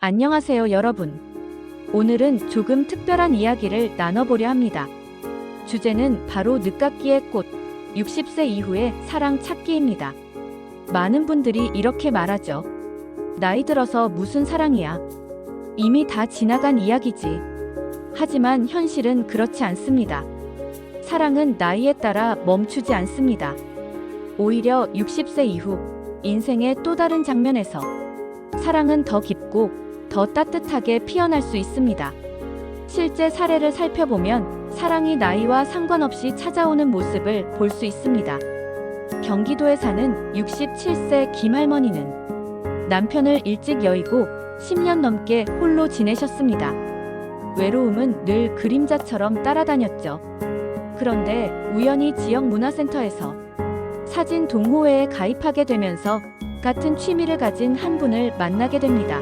안녕하세요, 여러분. 오늘은 조금 특별한 이야기를 나눠보려 합니다. 주제는 바로 늦깎이의 꽃, 60세 이후의 사랑 찾기입니다. 많은 분들이 이렇게 말하죠. 나이 들어서 무슨 사랑이야. 이미 다 지나간 이야기지. 하지만 현실은 그렇지 않습니다. 사랑은 나이에 따라 멈추지 않습니다. 오히려 60세 이후 인생의 또 다른 장면에서 사랑은 더 깊고 더 따뜻하게 피어날 수 있습니다. 실제 사례를 살펴보면 사랑이 나이와 상관없이 찾아오는 모습을 볼 수 있습니다. 경기도에 사는 67세 김할머니는 남편을 일찍 여의고 10년 넘게 홀로 지내셨습니다. 외로움은 늘 그림자처럼 따라다녔죠. 그런데 우연히 지역 문화센터에서 사진 동호회에 가입하게 되면서 같은 취미를 가진 한 분을 만나게 됩니다.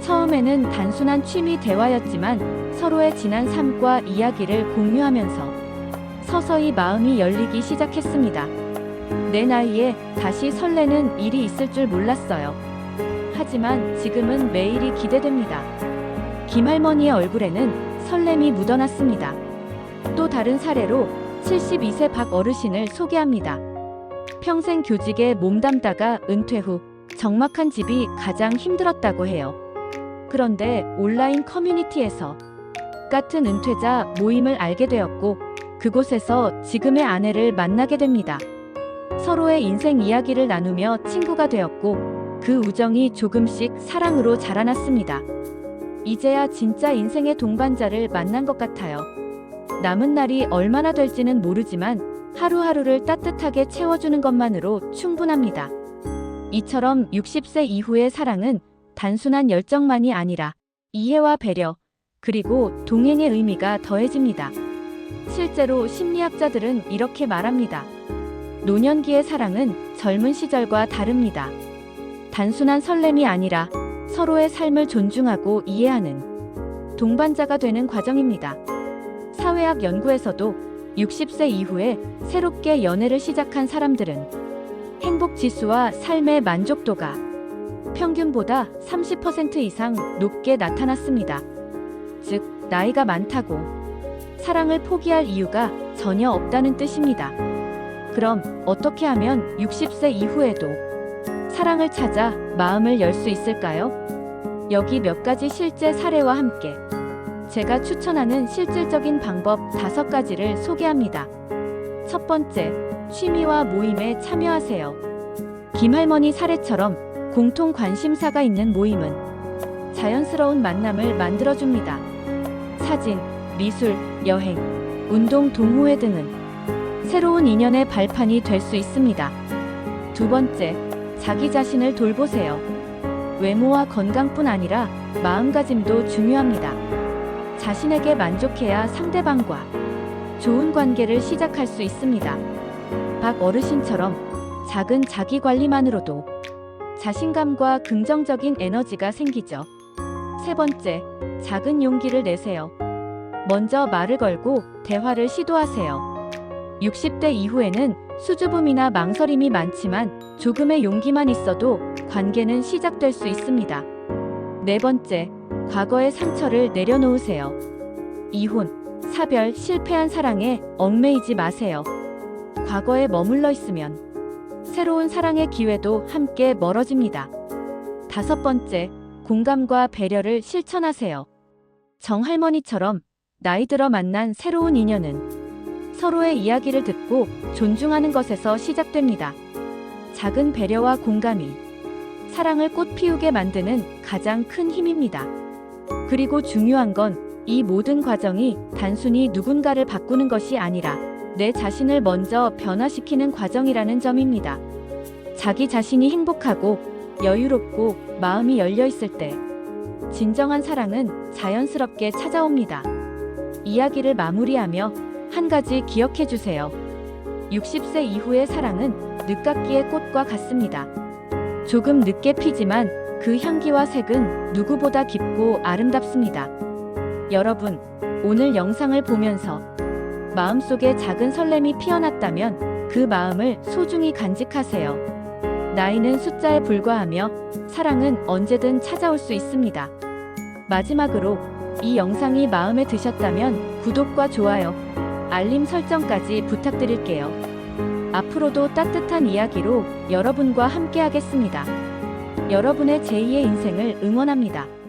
처음에는 단순한 취미 대화였지만 서로의 지난 삶과 이야기를 공유하면서 서서히 마음이 열리기 시작했습니다. 내 나이에 다시 설레는 일이 있을 줄 몰랐어요. 하지만 지금은 매일이 기대됩니다. 김할머니의 얼굴에는 설렘이 묻어났습니다. 또 다른 사례로 72세 박 어르신을 소개합니다. 평생 교직에 몸담다가 은퇴 후 적막한 집이 가장 힘들었다고 해요. 그런데 온라인 커뮤니티에서 같은 은퇴자 모임을 알게 되었고 그곳에서 지금의 아내를 만나게 됩니다. 서로의 인생 이야기를 나누며 친구가 되었고 그 우정이 조금씩 사랑으로 자라났습니다. 이제야 진짜 인생의 동반자를 만난 것 같아요. 남은 날이 얼마나 될지는 모르지만 하루하루를 따뜻하게 채워주는 것만으로 충분합니다. 이처럼 60세 이후의 사랑은 단순한 열정만이 아니라 이해와 배려, 그리고 동행의 의미가 더해집니다. 실제로 심리학자들은 이렇게 말합니다. 노년기의 사랑은 젊은 시절과 다릅니다. 단순한 설렘이 아니라 서로의 삶을 존중하고 이해하는 동반자가 되는 과정입니다. 사회학 연구에서도 60세 이후에 새롭게 연애를 시작한 사람들은 행복 지수와 삶의 만족도가 평균보다 30% 이상 높게 나타났습니다. 즉, 나이가 많다고 사랑을 포기할 이유가 전혀 없다는 뜻입니다. 그럼 어떻게 하면 60세 이후에도 사랑을 찾아 마음을 열 수 있을까요? 여기 몇 가지 실제 사례와 함께 제가 추천하는 실질적인 방법 5가지를 소개합니다. 첫 번째, 취미와 모임에 참여하세요. 김할머니 사례처럼 공통 관심사가 있는 모임은 자연스러운 만남을 만들어줍니다. 사진, 미술, 여행, 운동 동호회 등은 새로운 인연의 발판이 될 수 있습니다. 두 번째, 자기 자신을 돌보세요. 외모와 건강뿐 아니라 마음가짐도 중요합니다. 자신에게 만족해야 상대방과 좋은 관계를 시작할 수 있습니다. 박 어르신처럼 작은 자기 관리만으로도 자신감과 긍정적인 에너지가 생기죠. 세 번째, 작은 용기를 내세요. 먼저 말을 걸고 대화를 시도하세요. 60대 이후에는 수줍음이나 망설임이 많지만 조금의 용기만 있어도 관계는 시작될 수 있습니다. 네 번째, 과거의 상처를 내려놓으세요. 이혼, 사별, 실패한 사랑에 얽매이지 마세요. 과거에 머물러 있으면 새로운 사랑의 기회도 함께 멀어집니다. 다섯 번째, 공감과 배려를 실천하세요. 정할머니처럼 나이 들어 만난 새로운 인연은 서로의 이야기를 듣고 존중하는 것에서 시작됩니다. 작은 배려와 공감이 사랑을 꽃피우게 만드는 가장 큰 힘입니다. 그리고 중요한 건 이 모든 과정이 단순히 누군가를 바꾸는 것이 아니라 내 자신을 먼저 변화시키는 과정이라는 점입니다. 자기 자신이 행복하고 여유롭고 마음이 열려 있을 때 진정한 사랑은 자연스럽게 찾아옵니다. 이야기를 마무리하며 한 가지 기억해 주세요. 60세 이후의 사랑은 늦깎이의 꽃과 같습니다. 조금 늦게 피지만 그 향기와 색은 누구보다 깊고 아름답습니다. 여러분, 오늘 영상을 보면서 마음속에 작은 설렘이 피어났다면 그 마음을 소중히 간직하세요. 나이는 숫자에 불과하며 사랑은 언제든 찾아올 수 있습니다. 마지막으로 이 영상이 마음에 드셨다면 구독과 좋아요, 알림 설정까지 부탁드릴게요. 앞으로도 따뜻한 이야기로 여러분과 함께하겠습니다. 여러분의 제2의 인생을 응원합니다.